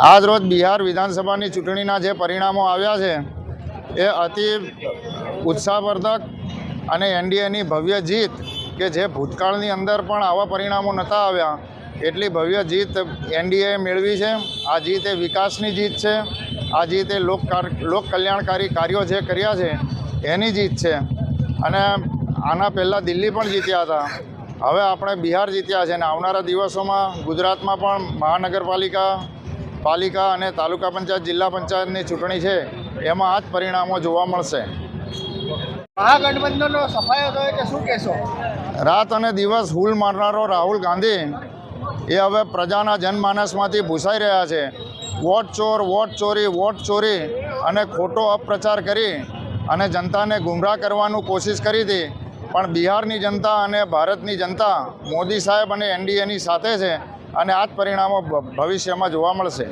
આજ રોજ બિહાર વિધાનસભાની ચૂંટણીના જે પરિણામો આવ્યા છે એ અતિ ઉત્સાહવર્ધક અને એનડીએની ભવ્ય જીત કે જે ભૂતકાળની અંદર પણ આવા પરિણામો નહોતા આવ્યા એટલી ભવ્ય જીત એનડીએ મેળવી છે। આ જીત એ વિકાસની જીત છે। આ જીત એ લોક કલ્યાણકારી કાર્યો જે કર્યા છે એની જીત છે। અને આના પહેલાં દિલ્હી પણ જીત્યા હતા, હવે આપણે બિહાર જીત્યા છે અને આવનારા દિવસોમાં ગુજરાતમાં પણ પાલિકા અને તાલુકા પંચાયત જિલ્લા પંચાયતની ચૂંટણી છે એમાં આ જ પરિણામો જોવા મળશે। મહાગઠબંધનનો સફાયો થયો કે શું કહેશો? રાત અને દિવસ હૂલ મારનારો રાહુલ ગાંધી એ હવે પ્રજાના જનમાનસમાંથી ભૂસાઈ રહ્યા છે। વોટ ચોર, વોટ ચોરી અને ખોટો અપપ્રચાર કરી અને જનતાને ગુમરાહ કરવાનું કોશિશ કરી હતી, પણ બિહારની જનતા અને ભારતની જનતા મોદી સાહેબ અને એનડીએની સાથે છે અને આ જ પરિણામો ભવિષ્યમાં જોવા મળશે।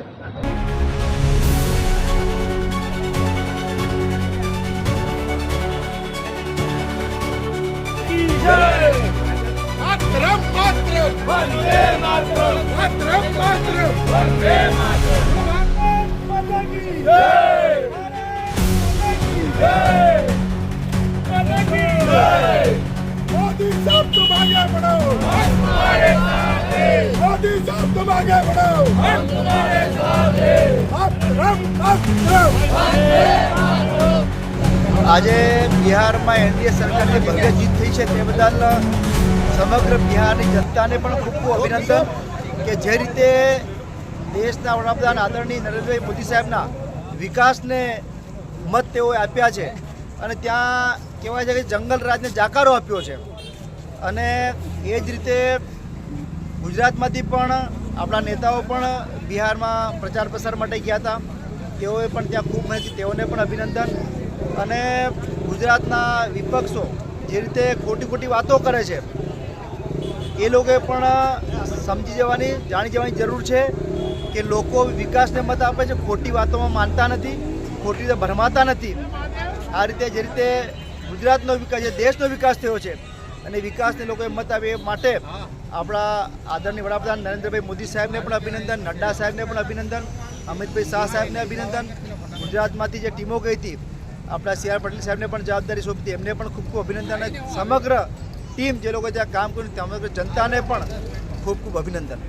मोदी साहब तुम आगे बढ़ो, हम तुम्हारे साथ हैं। मोदी साहब तुम आगे बढ़ो, हम तुम्हारे साथ हैं। આજે બિહારમાં એનડીએ સરકારની ભવ્ય જીત થઈ છે તે બદલ સમગ્ર બિહારની જનતાને પણ ખૂબ ખૂબ અભિનંદન કે જે રીતે દેશના વડાપ્રધાન આદરણીય નરેન્દ્રભાઈ મોદી સાહેબના વિકાસને મત તેઓએ આપ્યા છે અને ત્યાં કહેવાય છે કે જંગલ રાજને જાકારો આપ્યો છે। અને એ જ રીતે ગુજરાતમાંથી પણ આપણા નેતાઓ પણ બિહારમાં પ્રચાર પ્રસાર માટે ગયા હતા, તેઓએ પણ ત્યાં ખૂબ મહેનત, તેઓને પણ અભિનંદન। અને ગુજરાતના વિપક્ષો જે રીતે ખોટી વાતો કરે છે એ લોકોએ પણ સમજી જવાની, જાણી જવાની જરૂર છે કે લોકો વિકાસને મત આપે છે, ખોટી વાતોમાં માનતા નથી, ખોટી રીતે ભરમાતા નથી। આ રીતે જે રીતે ગુજરાતનો વિકાસ છે, દેશનો વિકાસ થયો છે અને વિકાસને લોકોએ મત આપે એ માટે આપણા આદરણીય વડાપ્રધાન નરેન્દ્રભાઈ મોદી સાહેબને પણ અભિનંદન, નડ્ડા સાહેબને પણ અભિનંદન, અમિતભાઈ શાહ સાહેબને અભિનંદન, ગુજરાતમાંથી જે ટીમો ગઈ હતી આપણા સી આર પાટીલ સાહેબને પણ જવાબદારી સોંપી હતી એમને પણ ખૂબ ખૂબ અભિનંદન। અને સમગ્ર ટીમ જે લોકો ત્યાં કામ કર્યું સમગ્ર જનતાને પણ ખૂબ ખૂબ અભિનંદન।